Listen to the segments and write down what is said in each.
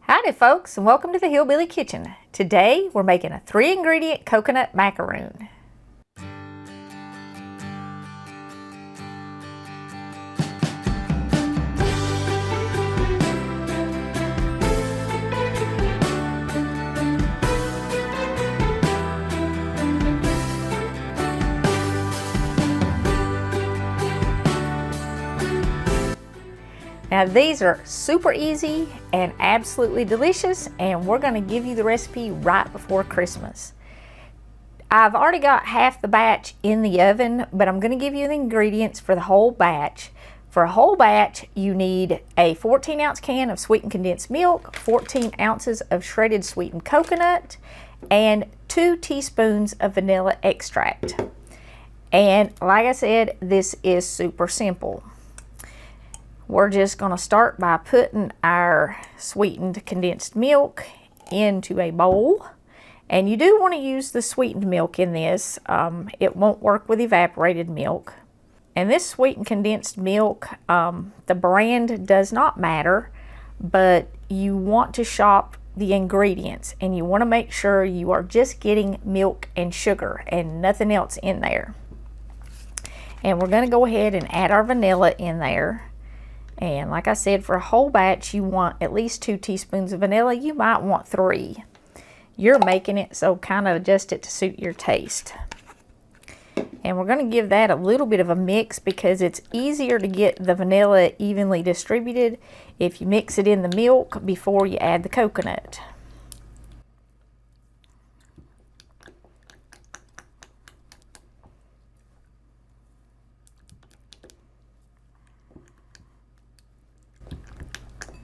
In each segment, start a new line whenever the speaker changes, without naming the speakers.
Howdy folks, and welcome to the Hillbilly Kitchen. Today we're making a 3-ingredient coconut macaroon. Now these are super easy and absolutely delicious, and we're going to give you the recipe right before Christmas. I've already got half the batch in the oven, but I'm going to give you the ingredients for the whole batch. For a whole batch, you need a 14-ounce can of sweetened condensed milk, 14 ounces of shredded sweetened coconut, and 2 teaspoons of vanilla extract. And like I said, this is super simple. We're just going to start by putting our sweetened condensed milk into a bowl. And you do want to use the sweetened milk in this. It won't work with evaporated milk. And this sweetened condensed milk, the brand does not matter, but you want to shop the ingredients and you want to make sure you are just getting milk and sugar and nothing else in there. And we're going to go ahead and add our vanilla in there. And like I said, for a whole batch, you want at least 2 teaspoons of vanilla. You might want 3. You're making it, so kind of adjust it to suit your taste. And we're going to give that a little bit of a mix because it's easier to get the vanilla evenly distributed if you mix it in the milk before you add the coconut.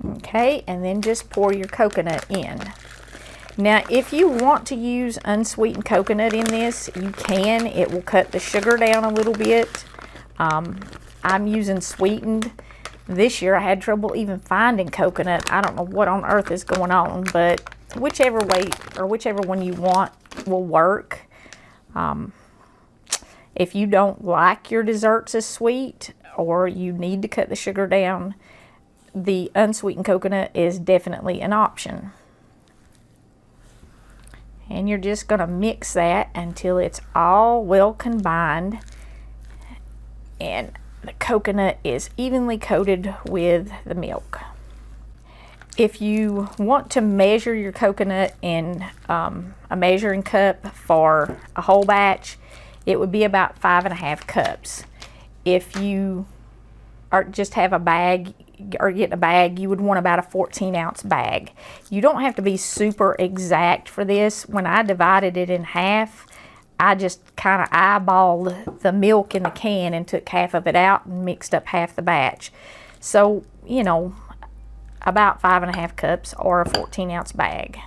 Okay, and then just pour your coconut in. Now, if you want to use unsweetened coconut in this, you can. It will cut the sugar down a little bit. I'm using sweetened. This year I had trouble even finding coconut. I don't know what on earth is going on, but whichever way or whichever one you want will work. If you don't like your desserts as sweet or you need to cut the sugar down, the unsweetened coconut is definitely an option. And you're just going to mix that until it's all well combined and the coconut is evenly coated with the milk. If you want to measure your coconut in a measuring cup for a whole batch, it would be about 5.5 cups. If you just have a bag or get a bag, you would want about a 14-ounce bag. You don't have to be super exact for this. When I divided it in half, I just kind of eyeballed the milk in the can and took half of it out and mixed up half the batch. So, you know, about 5.5 cups or a 14-ounce bag.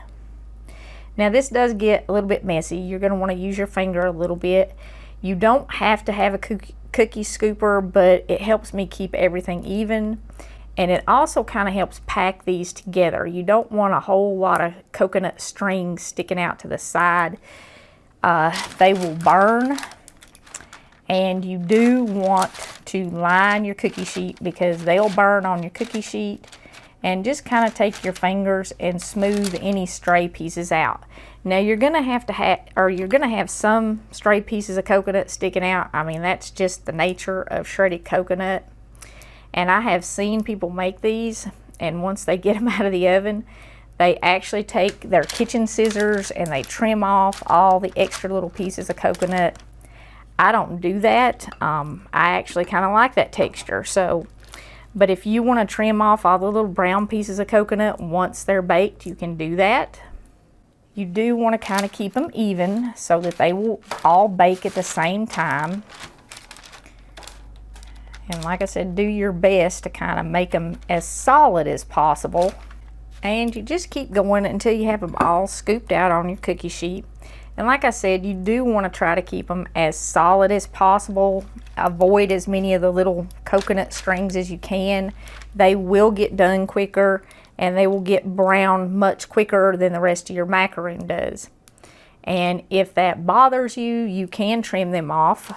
Now this does get a little bit messy. You're going to want to use your finger a little bit. You don't have to have a cookie scooper, but it helps me keep everything even. And it also kind of helps pack these together. You don't want a whole lot of coconut strings sticking out to the side. They will burn. And you do want to line your cookie sheet because they'll burn on your cookie sheet. And just kind of take your fingers and smooth any stray pieces out. Now you're gonna have some stray pieces of coconut sticking out. I mean, that's just the nature of shredded coconut. And I have seen people make these, and once they get them out of the oven, they actually take their kitchen scissors and they trim off all the extra little pieces of coconut. I don't do that. I actually kind of like that texture. But if you want to trim off all the little brown pieces of coconut once they're baked, you can do that. You do want to kind of keep them even so that they will all bake at the same time. And like I said, do your best to kind of make them as solid as possible. And you just keep going until you have them all scooped out on your cookie sheet. And like I said, you do want to try to keep them as solid as possible. Avoid as many of the little coconut strings as you can. They will get done quicker and they will get brown much quicker than the rest of your macaroon does. And if that bothers you, you can trim them off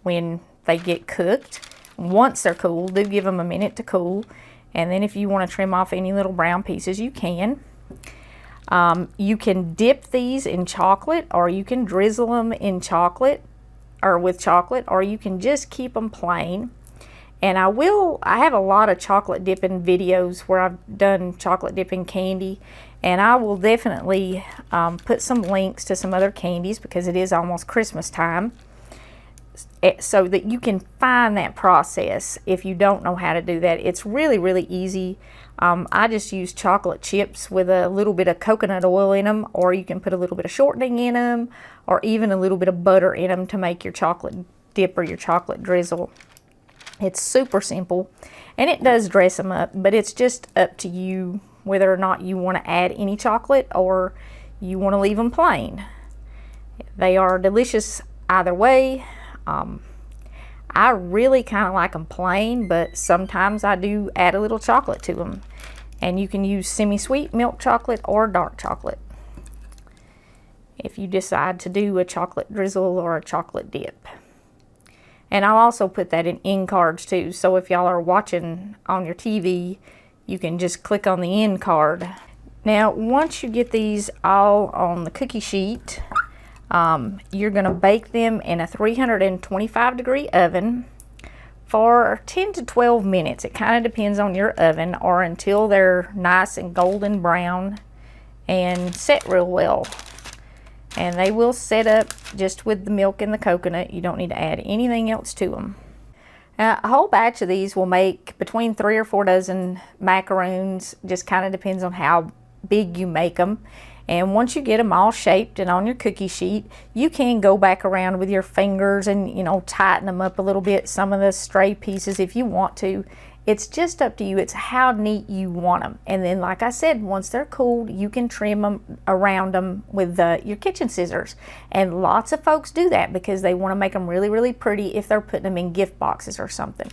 when they get cooked. Once they're cool, do give them a minute to cool. And then if you want to trim off any little brown pieces, you can. You can dip these in chocolate, or you can drizzle them in chocolate or with chocolate, or you can just keep them plain. And I have a lot of chocolate dipping videos where I've done chocolate dipping candy, and I will definitely put some links to some other candies because it is almost Christmas time, so that you can find that process if you don't know how to do that. It's really, really easy. I just use chocolate chips with a little bit of coconut oil in them, or you can put a little bit of shortening in them, or even a little bit of butter in them to make your chocolate dip or your chocolate drizzle. It's super simple, and it does dress them up, but it's just up to you whether or not you want to add any chocolate or you want to leave them plain. They are delicious either way. I really kind of like them plain, but sometimes I do add a little chocolate to them. And you can use semi-sweet milk chocolate or dark chocolate if you decide to do a chocolate drizzle or a chocolate dip. And I'll also put that in end cards too. So if y'all are watching on your TV, you can just click on the end card. Now, once you get these all on the cookie sheet, you're going to bake them in a 325-degree oven for 10 to 12 minutes. It kind of depends on your oven, or until they're nice and golden brown and set real well. And they will set up just with the milk and the coconut. You don't need to add anything else to them. Now, a whole batch of these will make between 3 or 4 dozen macaroons. Just kind of depends on how big you make them. And once you get them all shaped and on your cookie sheet, you can go back around with your fingers and, tighten them up a little bit, some of the stray pieces if you want to. It's just up to you. It's how neat you want them. And then, like I said, once they're cooled, you can trim them around them with your kitchen scissors. And lots of folks do that because they want to make them really, really pretty if they're putting them in gift boxes or something.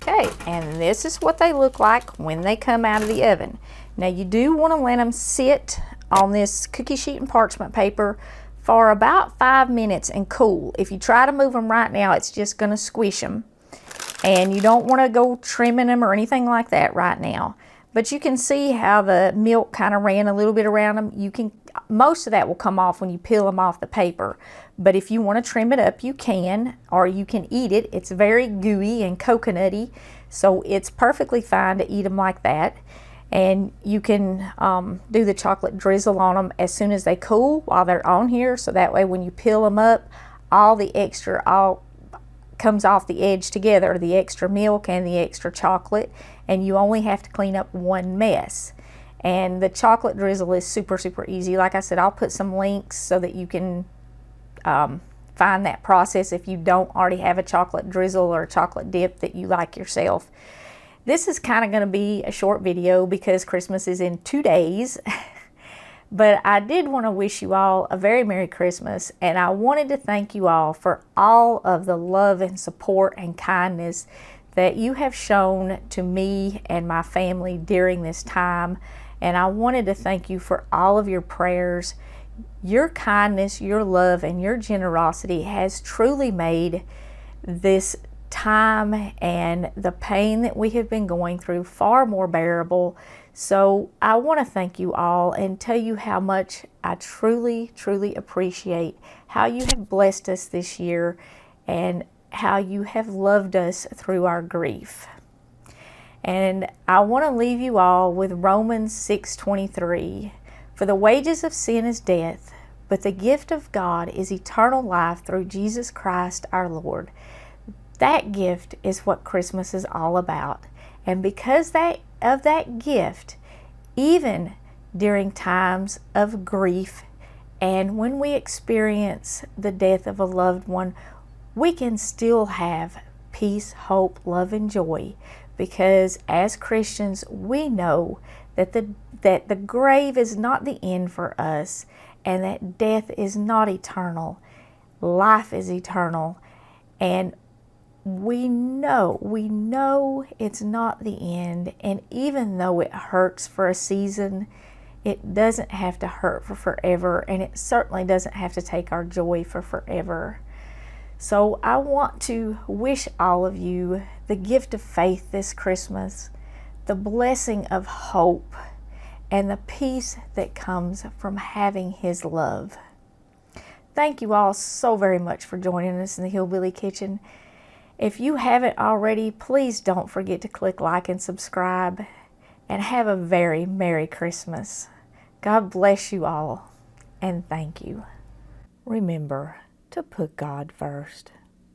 Okay, and this is what they look like when they come out of the oven. Now, you do want to let them sit on this cookie sheet and parchment paper for about 5 minutes and cool. If you try to move them right now, it's just going to squish them. And you don't want to go trimming them or anything like that right now. But you can see how the milk kind of ran a little bit around them. Most of that will come off when you peel them off the paper. But if you want to trim it up, you can, or you can eat it. It's very gooey and coconutty, so it's perfectly fine to eat them like that. And you can do the chocolate drizzle on them as soon as they cool while they're on here, so that way when you peel them up, all the extra comes off the edge together, the extra milk and the extra chocolate, and you only have to clean up one mess. And the chocolate drizzle is super, super easy. Like I said, I'll put some links so that you can find that process if you don't already have a chocolate drizzle or a chocolate dip that you like yourself. This is kind of going to be a short video because Christmas is in 2 days. But I did want to wish you all a very Merry Christmas, and I wanted to thank you all for all of the love and support and kindness that you have shown to me and my family during this time. And I wanted to thank you for all of your prayers. Your kindness, your love, and your generosity has truly made this time and the pain that we have been going through far more bearable. So I want to thank you all and tell you how much I truly, truly appreciate how you have blessed us this year and how you have loved us through our grief. And I want to leave you all with Romans 6:23. For the wages of sin is death, but the gift of God is eternal life through Jesus Christ our Lord. That gift is what Christmas is all about. And because of that gift, even during times of grief and when we experience the death of a loved one, we can still have peace, hope, love, and joy, because as Christians, we know that the grave is not the end for us, and that death is not eternal. Life is eternal, and we know it's not the end. And even though it hurts for a season, it doesn't have to hurt for forever, and it certainly doesn't have to take our joy for forever. So I want to wish all of you the gift of faith this Christmas, the blessing of hope and the peace that comes from having His love. Thank you all so very much for joining us in the Hillbilly Kitchen. If you haven't already, please don't forget to click like and subscribe, and have a very Merry Christmas. God bless you all, and thank you. Remember to put God first.